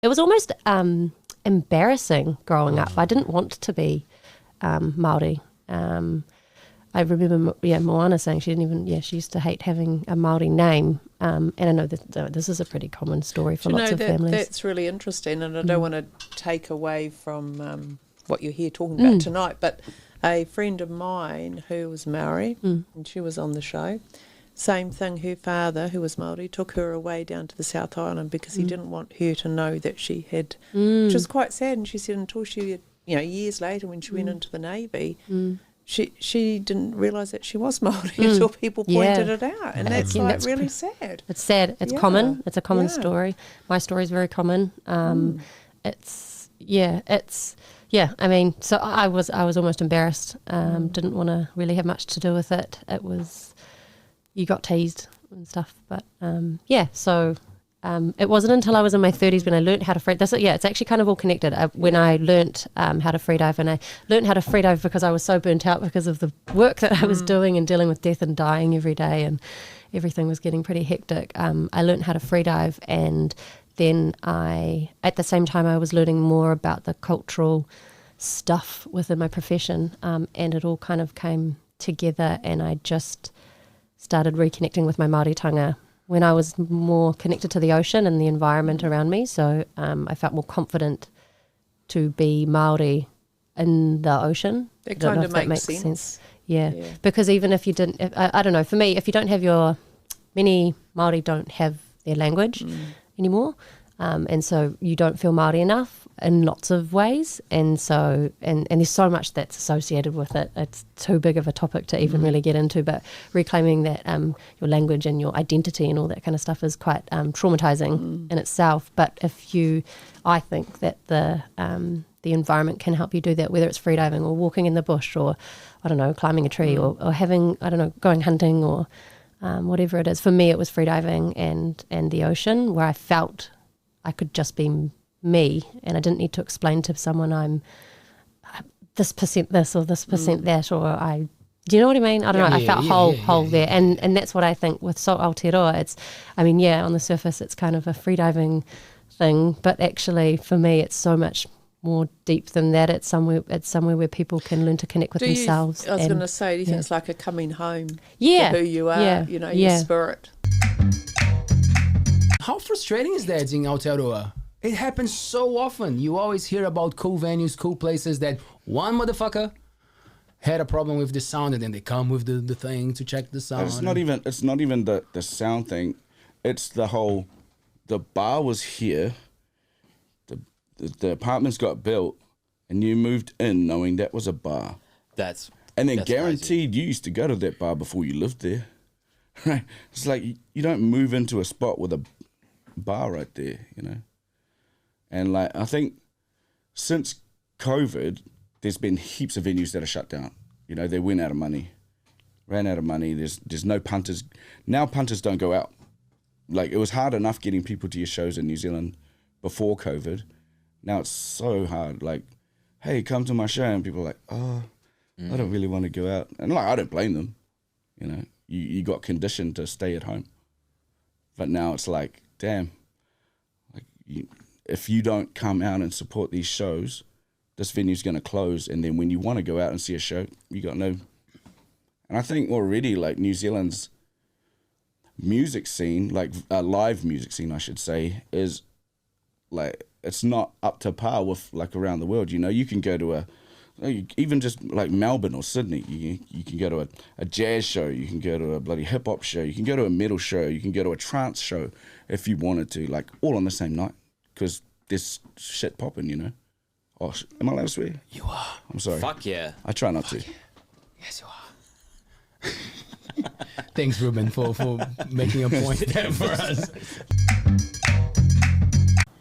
it was almost embarrassing growing up. I didn't want to be Māori. I remember, Moana saying she used to hate having a Māori name. And I know that this is a pretty common story for lots of families. That's really interesting, and I don't want to take away from what you're here talking about tonight, but a friend of mine who was Māori, and she was on the show, same thing, her father, who was Māori, took her away down to the South Island because he didn't want her to know that she had, which was quite sad, and she said until she, years later when she went into the Navy, she didn't realise that she was Māori until people pointed it out, and that's really sad. It's sad. It's common. It's a common story. My story is very common. I mean, so I was almost embarrassed. Didn't want to really have much to do with it. It was, you got teased and stuff, but so. It wasn't until I was in my 30s when I learnt how to freedive. It's actually kind of all connected. When I learnt how to freedive, and I learnt how to freedive because I was so burnt out because of the work that I was doing and dealing with death and dying every day, and everything was getting pretty hectic. I learnt how to freedive, and then at the same time I was learning more about the cultural stuff within my profession, and it all kind of came together, and I just started reconnecting with my Māoritanga when I was more connected to the ocean and the environment around me. So I felt more confident to be Māori in the ocean. That kind of makes sense. Yeah, because even if you didn't, I don't know, for me, if you don't have many Māori don't have their language anymore, and so you don't feel Māori enough in lots of ways, and so and there's so much that's associated with it. It's too big of a topic to even really get into, but reclaiming that your language and your identity and all that kind of stuff is quite traumatizing in itself. But I think that the environment can help you do that, whether it's freediving or walking in the bush, or I don't know, climbing a tree, or having, I don't know, going hunting, or whatever it is. For me, it was freediving and the ocean, where I felt I could just be me, and I didn't need to explain to someone I'm this percent this or this percent that, or do you know what I mean? I don't know. I felt whole there, and that's what I think with Swizl Aotearoa. It's, I mean, on the surface it's kind of a freediving thing, but actually for me it's so much more deep than that. It's somewhere where people can learn to connect with themselves. I was going to say, do you think it's like a coming home to who you are, your spirit? How frustrating is that in Aotearoa? It happens so often. You always hear about cool venues, cool places that one motherfucker had a problem with the sound, and then they come with the thing to check the sound. It's not even the sound thing. It's the whole, the bar was here, the apartments got built, and you moved in knowing that was a bar. That's guaranteed crazy. You used to go to that bar before you lived there. Right? It's like you don't move into a spot with a bar right there, And like, I think since COVID, there's been heaps of venues that are shut down. They ran out of money. There's no punters. Now punters don't go out. Like, it was hard enough getting people to your shows in New Zealand before COVID. Now it's so hard. Like, hey, come to my show. And people are like, I don't really want to go out. And like, I don't blame them. You got conditioned to stay at home. But now it's like, damn, like if you don't come out and support these shows, this venue's going to close. And then when you want to go out and see a show, you got no. And I think already, like, New Zealand's music scene, like live music scene, I should say, is like, it's not up to par with like around the world. You can go to even just like Melbourne or Sydney, you can go to a jazz show, you can go to a bloody hip hop show, you can go to a metal show, you can go to a trance show if you wanted to, like all on the same night, because there's shit popping, Oh, am I allowed to swear? You are. I'm sorry. Fuck yeah. I try not to. Yeah. Yes, you are. Thanks, Ruben, for making a point there for us.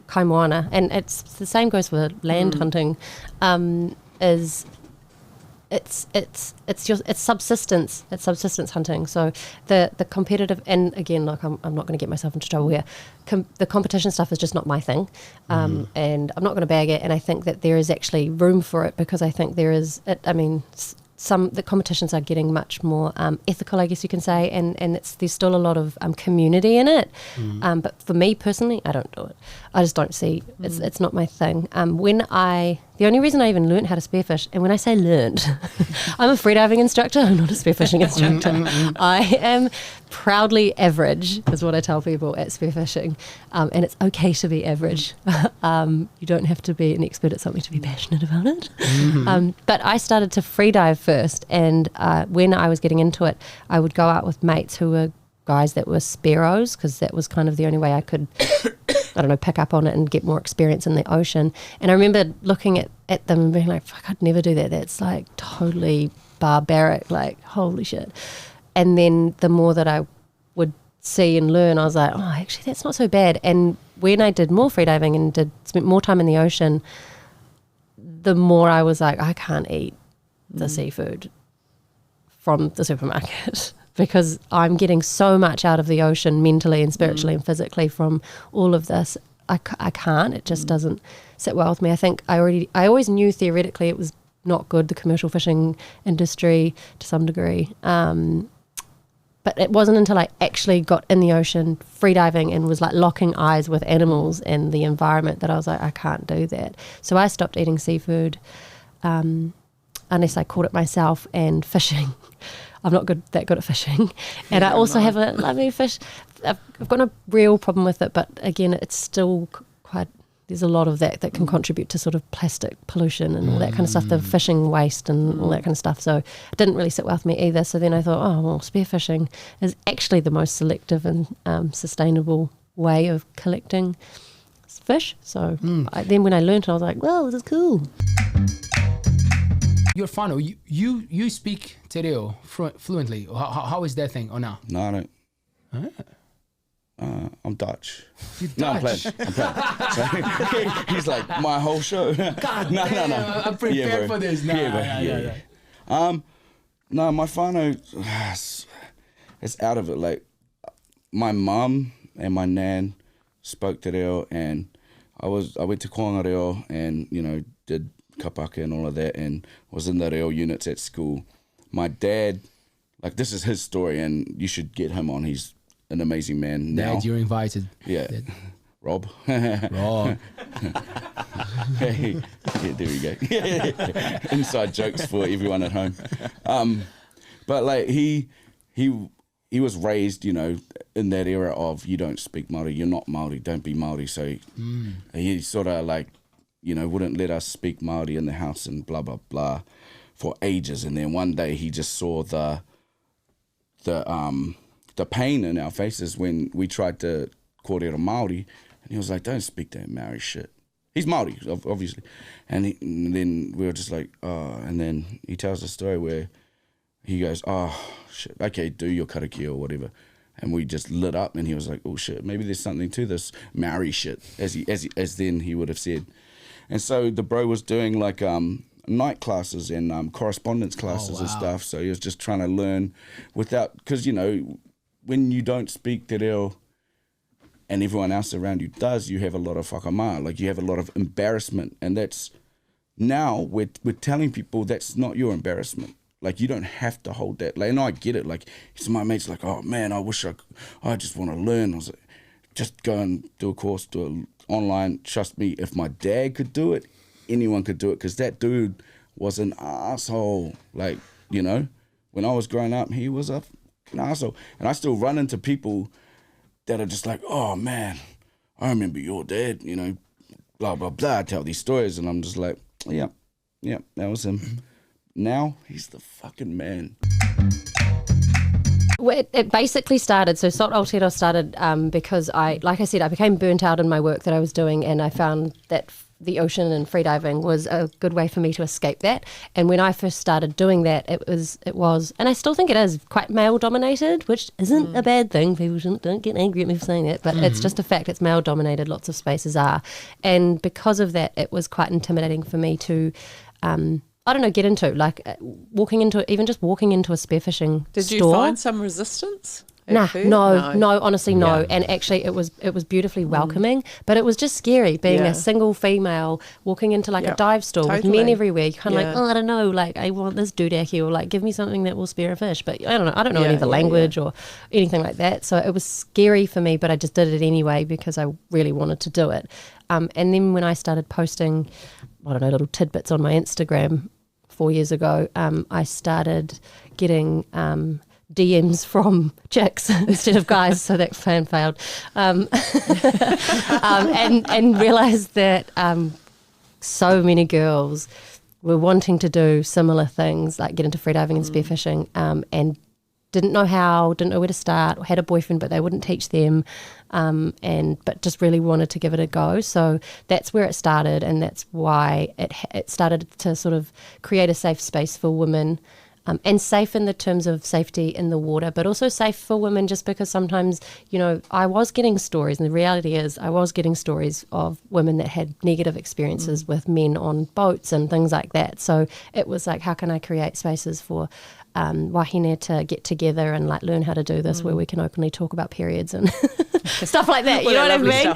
Kai Moana, and it's the same goes for land hunting. It's subsistence. It's subsistence hunting. So the competitive, and again, like I'm not going to get myself into trouble here. The competition stuff is just not my thing, and I'm not going to bag it. And I think that there is actually room for it, because I think there is. the competitions are getting much more ethical, I guess you can say, and there's still a lot of community in it. But for me personally, I don't do it. I just don't see it's not my thing. The only reason I even learned how to spearfish, and when I say learned, I'm a freediving instructor, I'm not a spearfishing instructor. I am proudly average, is what I tell people at spearfishing, and it's okay to be average. You don't have to be an expert at something to be passionate about it. But I started to freedive first, and when I was getting into it, I would go out with mates who were guys that were spearos, because that was kind of the only way I could pick up on it and get more experience in the ocean. And I remember looking at them and being like, fuck, I'd never do that. That's like totally barbaric, like holy shit. And then the more that I would see and learn, I was like, oh, actually that's not so bad. And when I did more freediving and spent more time in the ocean, the more I was like, I can't eat the seafood from the supermarket. Because I'm getting so much out of the ocean mentally and spiritually and physically from all of this. I can't. It just doesn't sit well with me. I think I always knew theoretically it was not good, the commercial fishing industry to some degree. But it wasn't until I actually got in the ocean freediving and was like locking eyes with animals and the environment that I was like, I can't do that. So I stopped eating seafood unless I caught it myself, and fishing. I'm not that good at fishing. And I also have a lovely fish. I've got a real problem with it, but again, it's still quite, there's a lot of that can contribute to sort of plastic pollution and all that kind of stuff, the fishing waste and all that kind of stuff. So it didn't really sit well with me either. So then I thought, oh, well, spearfishing is actually the most selective and sustainable way of collecting fish. So then when I learned it, I was like, well, this is cool. Your whānau, you speak te reo fluently. How is that thing? Or no? No, I don't. I'm Dutch. You're No, I'm Dutch. playing. So, he's like, my whole show. God no. I'm prepared for this. Yeah. No, my whānau, it's out of it. Like, my mum and my nan spoke te reo, and I went to Koanga Reo and, did kapaka and all of that, and was in the reo units at school. My dad, like, this is his story, and you should get him on. He's an amazing man now. Dad, you're invited. Yeah. Dad. Rob. Rob. Yeah, there we go. Inside jokes for everyone at home. But like he was raised, in that era of, you don't speak Māori, you're not Māori, don't be Māori. So he sort of like, wouldn't let us speak Māori in the house and blah, blah, blah for ages. And then one day he just saw the pain in our faces when we tried to kōrero Māori. And he was like, don't speak that Maori shit. He's Māori, obviously. And then we were just like, oh. And then he tells a story where he goes, oh, shit, okay, do your karakia or whatever. And we just lit up, and he was like, oh, shit, maybe there's something to this Maori shit, as then he would have said. And so the bro was doing like night classes and correspondence classes and stuff. So he was just trying to learn without, because, when you don't speak te reo and everyone else around you does, you have a lot of whakamā, like you have a lot of embarrassment. And that's, now we're telling people that's not your embarrassment. Like, you don't have to hold that. Like, and I get it. Like, some of my mates like, oh man, I just want to learn. I was like, just go and do a course, do it online. Trust me, if my dad could do it, anyone could do it, because that dude was an asshole. Like, when I was growing up, he was a fucking asshole. And I still run into people that are just like, oh man, I remember your dad, blah, blah, blah. I tell these stories, and I'm just like, yeah, that was him. Now he's the fucking man. Well, it basically started, so Swizl Aotearoa started because I became burnt out in my work that I was doing, and I found that the ocean and freediving was a good way for me to escape that. And when I first started doing that, it was, and I still think it is, quite male dominated, which isn't a bad thing. People don't get angry at me for saying that, but it's just a fact. It's male dominated. Lots of spaces are, and because of that, it was quite intimidating for me to. Get into, like walking into a spearfishing store. Did you find some resistance Nah, hurt? no, honestly, no. Yeah. And actually, it was beautifully welcoming, but it was just scary being Yeah. a single female walking into like a Yep. dive store with men Totally. everywhere. You're kind of like, Yeah. oh, I don't know, like I want this dudaki, or like give me something that will spare a fish. But I don't know any Yeah, of the yeah, language or anything like that. So it was scary for me, but I just did it anyway because I really wanted to do it. And then when I started posting, I don't know, little tidbits on my Instagram 4 years ago, I started getting DMs from chicks instead of guys, so that plan failed. And realised that so many girls were wanting to do similar things, like get into freediving and spearfishing, and didn't know how, didn't know where to start, or had a boyfriend but they wouldn't teach them, but just really wanted to give it a go. So that's where it started, and that's why it started to sort of create a safe space for women, and safe in the terms of safety in the water, but also safe for women, just because sometimes, I was getting stories, and the reality is I was getting stories of women that had negative experiences with men on boats and things like that. So it was like, how can I create spaces for wahine to get together and like learn how to do this, where we can openly talk about periods and stuff like that. You know what I mean?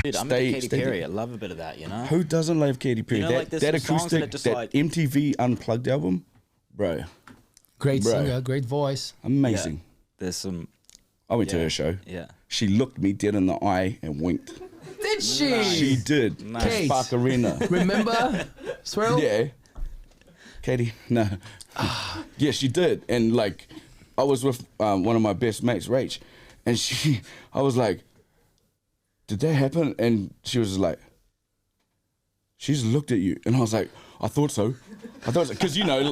Dude, I'm into Katy Perry. I love a bit of that, Who doesn't love Katy Perry? like there's that some songs that acoustic, just that like- MTV Unplugged album, bro, Great Bro. singer, great voice. amazing. There's some. I went to Yeah. her show. Yeah. She looked me dead in the eye and winked. Did she? She did. Nice. Kate. Spark Arena. Remember? Swirl? Yeah. Katie, no. Yeah, she did. And like, I was with one of my best mates, Rach, and I was like, did that happen? And she was just like, she just looked at you. And I was like, I thought so. Because,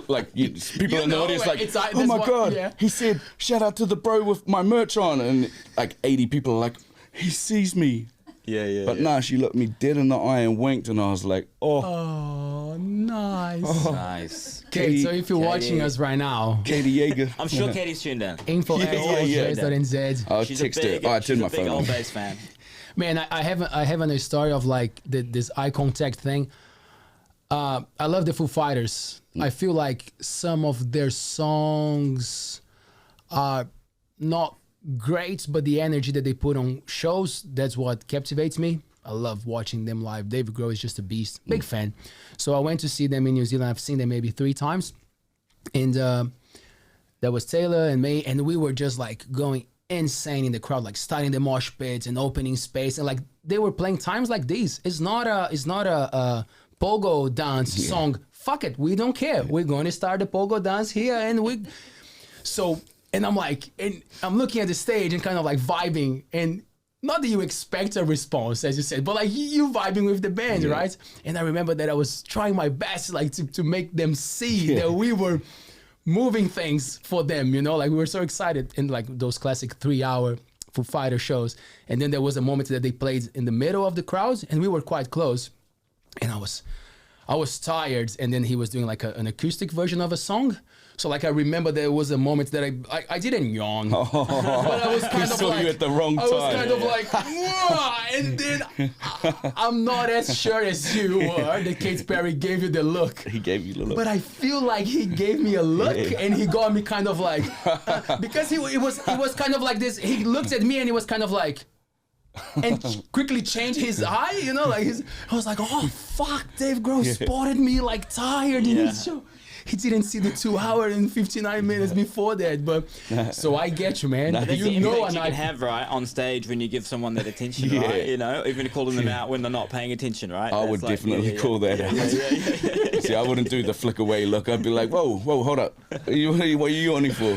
like, people in the audience like, it's like oh this my one- God. yeah. He said, shout out to the bro with my merch on. And like 80 people are like, he sees me. Yeah. But nah, she looked me dead in the eye and winked. And I was like, Oh, nice. Nice. Okay, so if you're watching us right now, Katie Jager. I'm sure Katie's tuned in. info at Yeah. I'll She's text a big, her. Oh, I turned my she's a big phone on. Altbays fan. Man, I haven't a story of like this eye contact thing. I love the Foo Fighters. I feel like some of their songs are not great, but the energy that they put on shows, that's what captivates me. I love watching them live. David Grohl is just a beast. Big fan. So I went to see them in New Zealand. I've seen them maybe 3 times. And there was Taylor and me, and we were just like going insane in the crowd, like starting the mosh pits and opening space, and like they were playing times like these. It's not a pogo dance song. Fuck it, we don't care. We're going to start the pogo dance here, and I'm like, and I'm looking at the stage and kind of like vibing, and not that you expect a response, as you said, but like you vibing with the band, right? And I remember that I was trying my best, like to make them see that we were moving things for them, like we were so excited in like those classic 3-hour Foo Fighter shows. And then there was a moment that they played in the middle of the crowd, and we were quite close, and I was tired, and then he was doing like an acoustic version of a song. So like I remember there was a moment that I didn't yawn, but I was kind of saw like, you at the wrong I was time. kind of like, "Whoa," and then I'm not as sure as you were that Katy Perry gave you the look. He gave you the look. But I feel like he gave me a look, and he got me kind of like, because he was kind of like this. He looked at me and he was kind of like, and quickly changed his eye, like I was like, oh fuck, Dave Grohl spotted me like tired in his show. He didn't see the 2 hour and 59 minutes before that, but so I get you, man. That's the You impact know, you and can have, right, on stage when you give someone that attention, Yeah. right? Even calling them out when they're not paying attention, right? I That's would like, definitely call that out. See, I wouldn't do the flick away look. I'd be like, whoa, hold up. What are you yawning for?